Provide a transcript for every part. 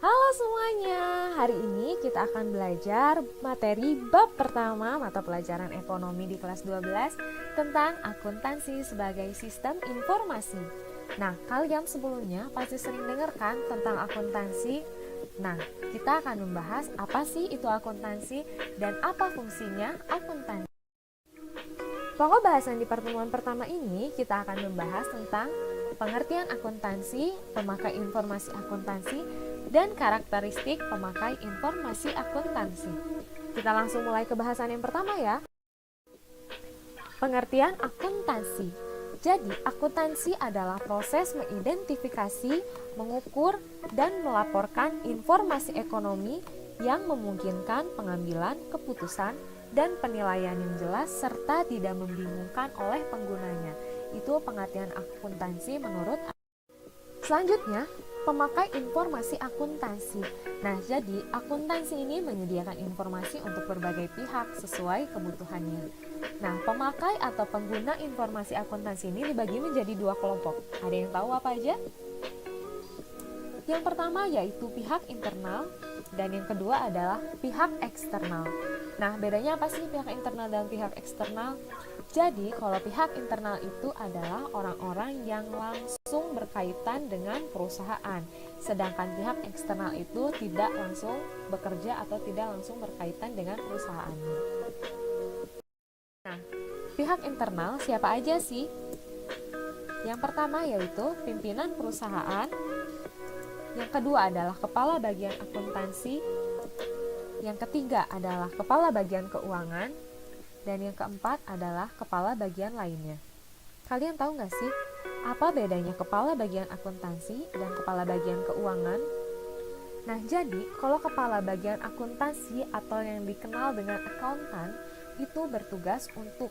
Halo semuanya, hari ini kita akan belajar materi bab pertama mata pelajaran ekonomi di kelas 12 tentang akuntansi sebagai sistem informasi. Nah, kalian sebelumnya pasti sering dengarkan tentang akuntansi. Nah, kita akan membahas apa sih itu akuntansi dan apa fungsinya akuntansi. Pokok bahasan di pertemuan pertama ini kita akan membahas tentang pengertian akuntansi, pemakai informasi akuntansi, dan karakteristik pemakai informasi akuntansi. Kita langsung mulai ke bahasan yang pertama ya. Pengertian akuntansi. Jadi, akuntansi adalah proses mengidentifikasi, mengukur, dan melaporkan informasi ekonomi yang memungkinkan pengambilan keputusan dan penilaian yang jelas serta tidak membingungkan oleh penggunanya. Itu pengertian akuntansi menurut. Selanjutnya, pemakai informasi akuntansi. Nah, jadi akuntansi ini menyediakan informasi untuk berbagai pihak sesuai kebutuhannya. Nah, pemakai atau pengguna informasi akuntansi ini dibagi menjadi dua kelompok. Ada yang tahu apa aja? Yang pertama yaitu pihak internal dan yang kedua adalah pihak eksternal. Nah, bedanya apa sih pihak internal dan pihak eksternal? Jadi, kalau pihak internal itu adalah orang-orang yang langsung berkaitan dengan perusahaan, sedangkan pihak eksternal itu tidak langsung bekerja atau tidak langsung berkaitan dengan perusahaannya. Nah, pihak internal siapa aja sih? Yang pertama yaitu pimpinan perusahaan, yang kedua adalah kepala bagian akuntansi, yang ketiga adalah kepala bagian keuangan, dan yang keempat adalah kepala bagian lainnya. Kalian tahu nggak sih, apa bedanya kepala bagian akuntansi dan kepala bagian keuangan? Nah, jadi kalau kepala bagian akuntansi atau yang dikenal dengan akuntan, itu bertugas untuk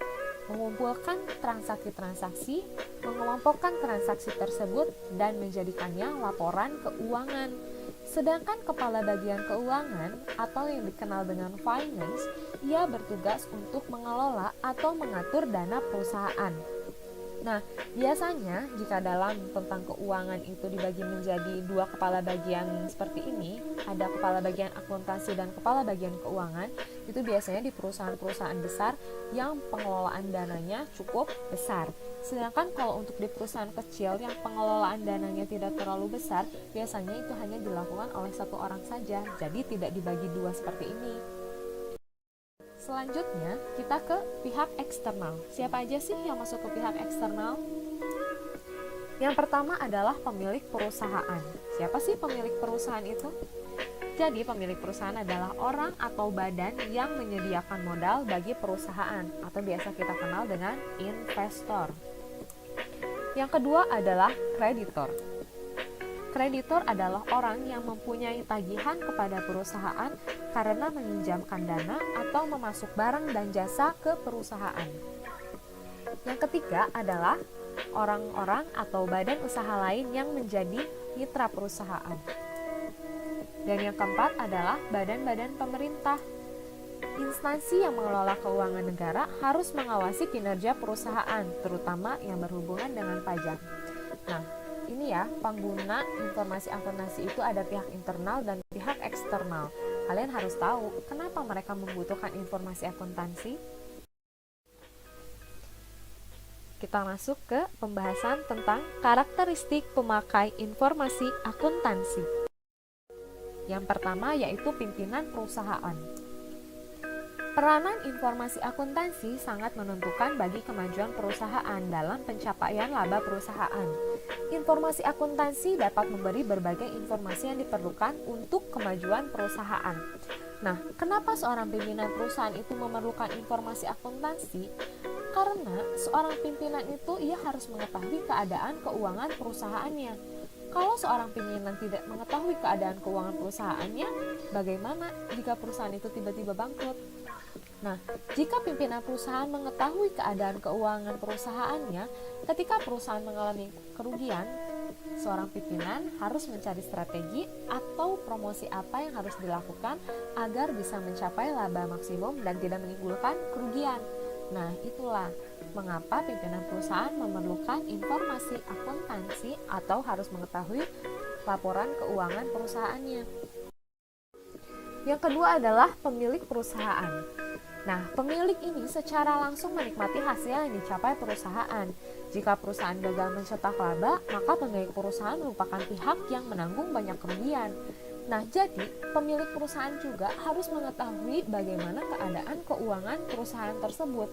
mengumpulkan transaksi-transaksi, mengelompokkan transaksi tersebut, dan menjadikannya laporan keuangan. Sedangkan kepala bagian keuangan atau yang dikenal dengan finance, ia bertugas untuk mengelola atau mengatur dana perusahaan. Nah, biasanya jika dalam tentang keuangan itu dibagi menjadi dua kepala bagian seperti ini, ada kepala bagian akuntansi dan kepala bagian keuangan, itu biasanya di perusahaan-perusahaan besar yang pengelolaan dananya cukup besar. Sedangkan kalau untuk di perusahaan kecil yang pengelolaan dananya tidak terlalu besar, biasanya itu hanya dilakukan oleh satu orang saja, jadi tidak dibagi dua seperti ini. Selanjutnya, kita ke pihak eksternal. Siapa aja sih yang masuk ke pihak eksternal? Yang pertama adalah pemilik perusahaan. Siapa sih pemilik perusahaan itu? Jadi, pemilik perusahaan adalah orang atau badan yang menyediakan modal bagi perusahaan, atau biasa kita kenal dengan investor. Yang kedua adalah kreditor. Kreditor adalah orang yang mempunyai tagihan kepada perusahaan karena meminjamkan dana atau memasuk barang dan jasa ke perusahaan. Yang ketiga adalah orang-orang atau badan usaha lain yang menjadi mitra perusahaan. Dan yang keempat adalah badan-badan pemerintah. Instansi yang mengelola keuangan negara harus mengawasi kinerja perusahaan, terutama yang berhubungan dengan pajak. Nah, ini ya, pengguna informasi akuntansi itu ada pihak internal dan pihak eksternal. Kalian harus tahu kenapa mereka membutuhkan informasi akuntansi. Kita masuk ke pembahasan tentang karakteristik pemakai informasi akuntansi. Yang pertama yaitu pimpinan perusahaan. Peranan informasi akuntansi sangat menentukan bagi kemajuan perusahaan dalam pencapaian laba perusahaan. Informasi akuntansi dapat memberi berbagai informasi yang diperlukan untuk kemajuan perusahaan. Nah, kenapa seorang pimpinan perusahaan itu memerlukan informasi akuntansi? Karena seorang pimpinan itu ia harus mengetahui keadaan keuangan perusahaannya. Kalau seorang pimpinan tidak mengetahui keadaan keuangan perusahaannya, bagaimana jika perusahaan itu tiba-tiba bangkrut? Nah, jika pimpinan perusahaan mengetahui keadaan keuangan perusahaannya, ketika perusahaan mengalami kerugian, seorang pimpinan harus mencari strategi atau promosi apa yang harus dilakukan agar bisa mencapai laba maksimum dan tidak menimbulkan kerugian. Nah, itulah mengapa pimpinan perusahaan memerlukan informasi akuntansi atau harus mengetahui laporan keuangan perusahaannya. Yang kedua adalah pemilik perusahaan. Nah, pemilik ini secara langsung menikmati hasil yang dicapai perusahaan. Jika perusahaan gagal mencetak laba, maka pemilik perusahaan merupakan pihak yang menanggung banyak kerugian. Nah, jadi pemilik perusahaan juga harus mengetahui bagaimana keadaan keuangan perusahaan tersebut.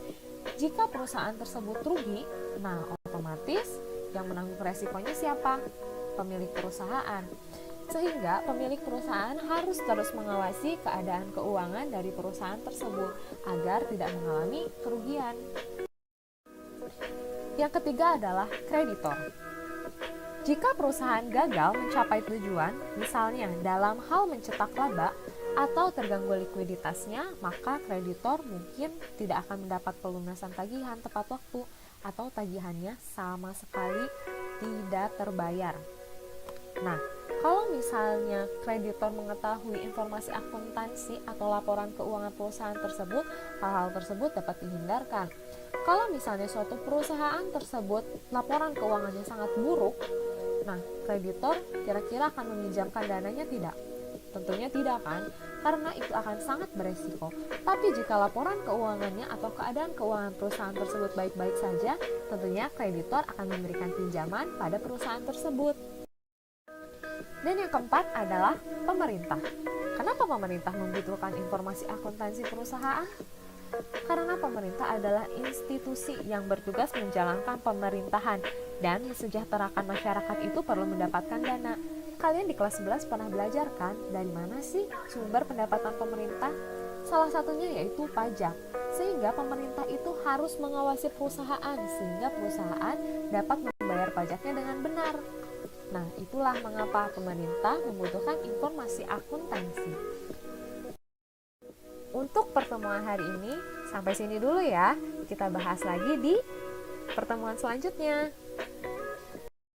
Jika perusahaan tersebut rugi, nah otomatis yang menanggung resikonya siapa? Pemilik perusahaan. Sehingga pemilik perusahaan harus terus mengawasi keadaan keuangan dari perusahaan tersebut agar tidak mengalami kerugian. Yang ketiga adalah kreditor. Jika perusahaan gagal mencapai tujuan, misalnya dalam hal mencetak laba atau terganggu likuiditasnya, maka kreditor mungkin tidak akan mendapat pelunasan tagihan tepat waktu atau tagihannya sama sekali tidak terbayar. Nah, kalau misalnya kreditor mengetahui informasi akuntansi atau laporan keuangan perusahaan tersebut, hal-hal tersebut dapat dihindarkan. Kalau misalnya suatu perusahaan tersebut laporan keuangannya sangat buruk, nah kreditor kira-kira akan meminjamkan dananya tidak? Tentunya tidak kan, karena itu akan sangat beresiko. Tapi jika laporan keuangannya atau keadaan keuangan perusahaan tersebut baik-baik saja, tentunya kreditor akan memberikan pinjaman pada perusahaan tersebut. Dan yang keempat adalah pemerintah. Kenapa pemerintah membutuhkan informasi akuntansi perusahaan? Karena pemerintah adalah institusi yang bertugas menjalankan pemerintahan dan mensejahterakan masyarakat itu perlu mendapatkan dana. Kalian di kelas 11 pernah belajar kan dari mana sih sumber pendapatan pemerintah? Salah satunya yaitu pajak. Sehingga pemerintah itu harus mengawasi perusahaan sehingga perusahaan dapat membayar pajaknya dengan benar. Nah, itulah mengapa pemerintah membutuhkan informasi akuntansi. Untuk pertemuan hari ini, sampai sini dulu ya. Kita bahas lagi di pertemuan selanjutnya.